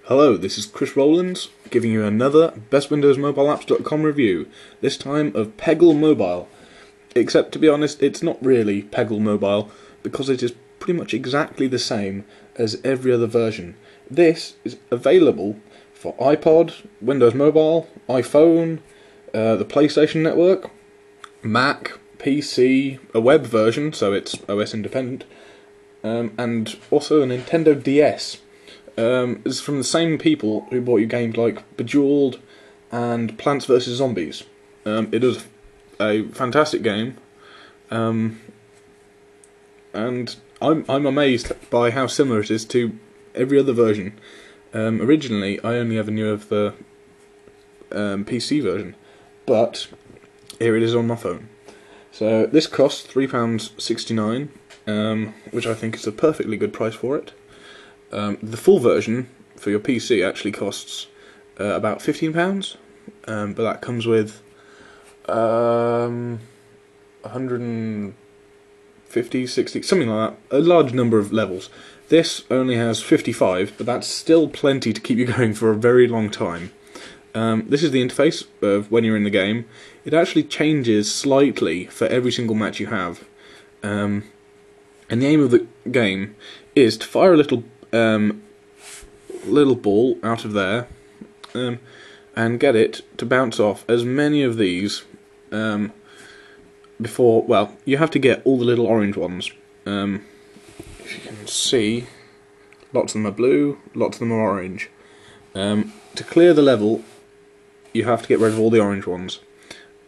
Hello, this is Chris Rowlands, giving you another bestwindowsmobileapps.com review, this time of Peggle Mobile. Except, to be honest, it's not really Peggle Mobile, because it is pretty much exactly the same as every other version. This is available for iPod, Windows Mobile, iPhone, the PlayStation Network, Mac, PC, a web version, so it's OS independent, and also a Nintendo DS. It's from the same people who bought you games like Bejeweled and Plants vs Zombies. It is a fantastic game, and I'm amazed by how similar it is to every other version. Originally, I only ever knew of the PC version, but here it is on my phone. So this costs £3.69, which I think is a perfectly good price for it. The full version for your PC actually costs about £15, but that comes with 150, 60, something like that, a large number of levels. This only has 55, but that's still plenty to keep you going for a very long time. This is the interface of when you're in the game. It actually changes slightly for every single match you have. And the aim of the game is to fire a little ball out of there and get it to bounce off as many of these before, well, you have to get all the little orange ones. If you can see, lots of them are blue, lots of them are orange. To clear the level, you have to get rid of all the orange ones.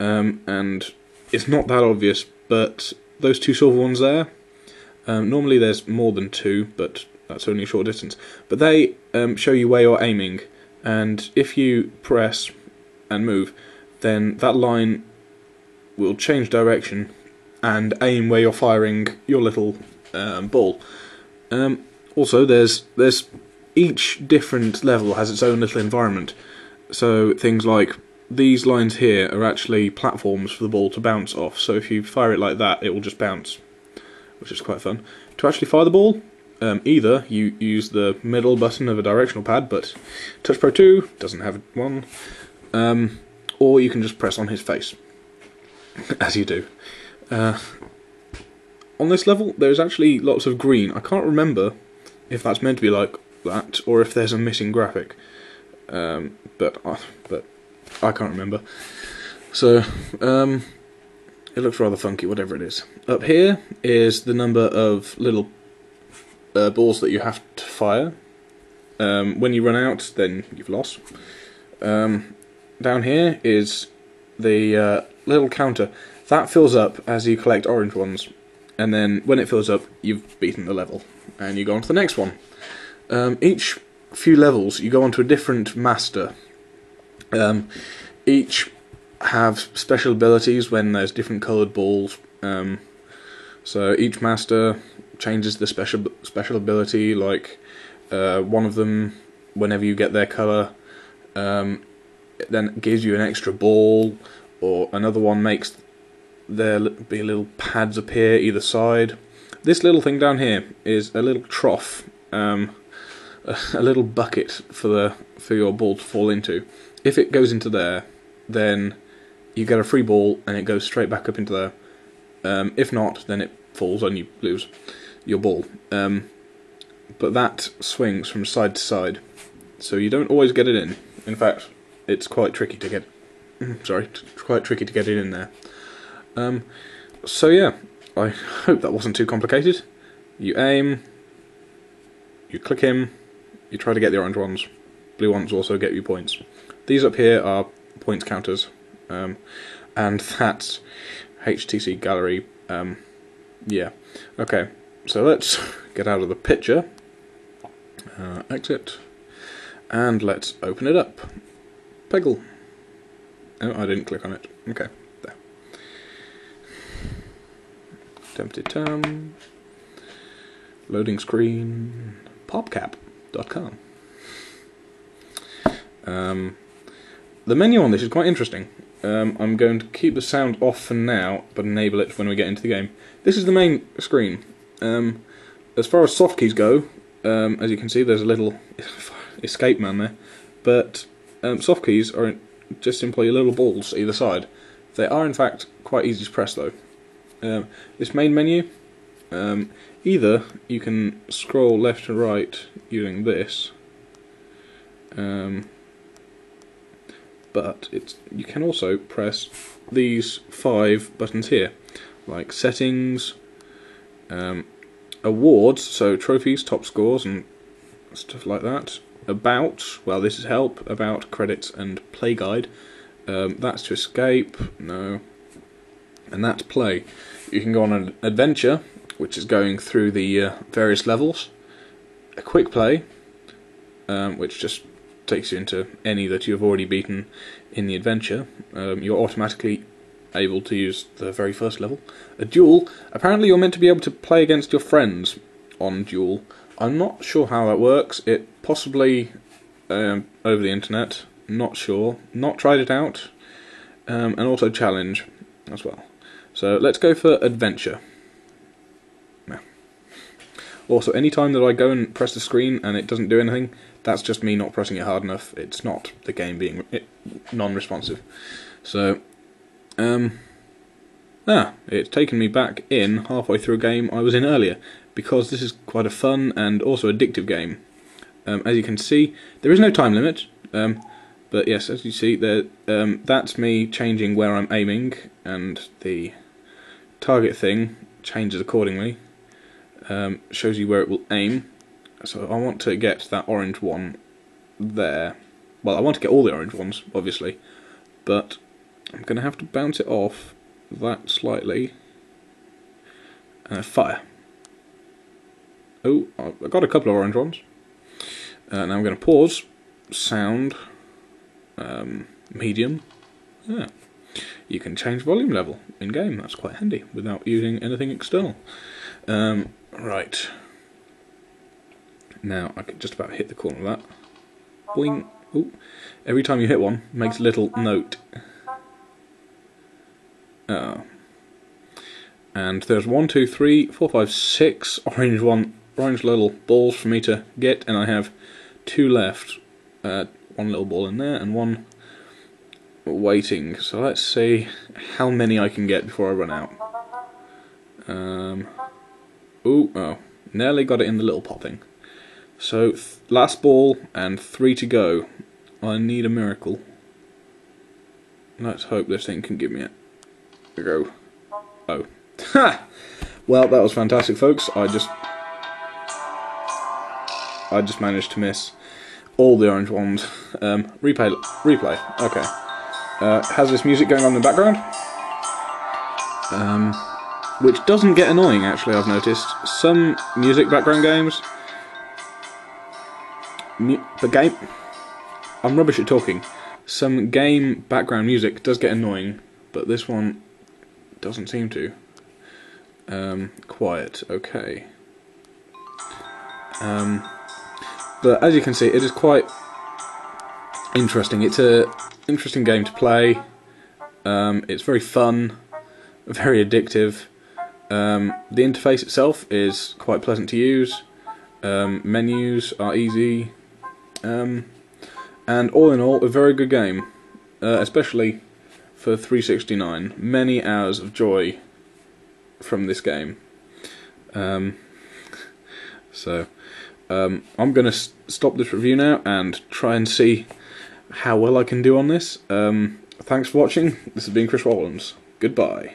And it's not that obvious, but those two silver ones there, normally there's more than two, but that's only a short distance. But they show you where you're aiming, and if you press and move, then that line will change direction and aim where you're firing your little ball. Also, there's each different level has its own little environment. So things like these lines here are actually platforms for the ball to bounce off. So if you fire it like that, it will just bounce, which is quite fun. To actually fire the ball, either you use the middle button of a directional pad, but Touch Pro 2 doesn't have one, or you can just press on his face, as you do. On this level, there's actually lots of green. I can't remember if that's meant to be like that, or if there's a missing graphic, but I can't remember. So, it looks rather funky, whatever it is. Up here is the number of little balls that you have to fire. When you run out, then you've lost. Down here is the little counter. That fills up as you collect orange ones, and then when it fills up, you've beaten the level, and you go on to the next one. Each few levels, you go on to a different master. Each have special abilities when there's different coloured balls. So each master changes the special ability, like one of them, whenever you get their colour, it then gives you an extra ball, or another one makes there be little pads appear either side. This little thing down here is a little trough, a little bucket for your ball to fall into. If it goes into there, then you get a free ball and it goes straight back up into there. If not, then it falls and you lose your ball. But that swings from side to side, so you don't always get it in. In fact, it's quite tricky to get. Quite tricky to get it in there. So yeah, I hope that wasn't too complicated. You aim, you click him, you try to get the orange ones. Blue ones also get you points. These up here are points counters, and that's HTC Gallery. Yeah. Okay, so let's get out of the picture, exit, and let's open it up. Peggle. Oh, I didn't click on it. Okay, there. Tempted loading screen, popcap.com. The menu on this is quite interesting. I'm going to keep the sound off for now, but enable it when we get into the game. This is the main screen. As far as soft keys go, as you can see, there's a little... escape man there. But soft keys are just simply little balls either side. They are in fact quite easy to press though. This main menu, either you can scroll left to right using this, but you can also press these 5 buttons here, like settings, awards, so trophies, top scores and stuff like that. About, well, this is help, about, credits and play guide. That's to escape, no, and that's play. You can go on an adventure, which is going through the various levels. A quick play, which just takes you into any that you've already beaten in the adventure. You're automatically able to use the very first level. A duel, apparently you're meant to be able to play against your friends on duel. I'm not sure how that works. It possibly over the internet, not sure, not tried it out. And also challenge as well. So let's go for adventure. Now, also, anytime that I go and press the screen and it doesn't do anything, that's just me not pressing it hard enough. It's not the game being non-responsive. So, it's taken me back in halfway through a game I was in earlier, because this is quite a fun and also addictive game. As you can see, there is no time limit, but yes, as you see, that's me changing where I'm aiming, and the target thing changes accordingly. Shows you where it will aim. So I want to get that orange one there. Well, I want to get all the orange ones, obviously, but I'm going to have to bounce it off that slightly. Fire. Oh, I got a couple of orange ones. Now I'm going to pause. Sound. Medium. Yeah. You can change volume level in game. That's quite handy without using anything external. Right. Now I can just about hit the corner of that. Boing. Ooh. Every time you hit one, it makes a little note. And there's 1, 2, 3, 4, 5, 6 orange little balls for me to get, and I have 2 left. One little ball in there and one waiting. So let's see how many I can get before I run out. Oh, nearly got it in the little pot thing. So last ball and 3 to go. I need a miracle. Let's hope this thing can give me it. There we go. Oh. Ha! Well, that was fantastic, folks. I just managed to miss all the orange ones. Replay. Okay. Has this music going on in the background? Which doesn't get annoying, actually, I've noticed. Some music background games... I'm rubbish at talking. Some game background music does get annoying, but this one doesn't seem to. Quiet, okay. But as you can see, it is quite interesting. It's an interesting game to play. It's very fun, very addictive. The interface itself is quite pleasant to use. Menus are easy. And all in all, a very good game. Especially for 369. Many hours of joy from this game. I'm going to stop this review now and try and see how well I can do on this. Thanks for watching. This has been Chris Rowlands. Goodbye.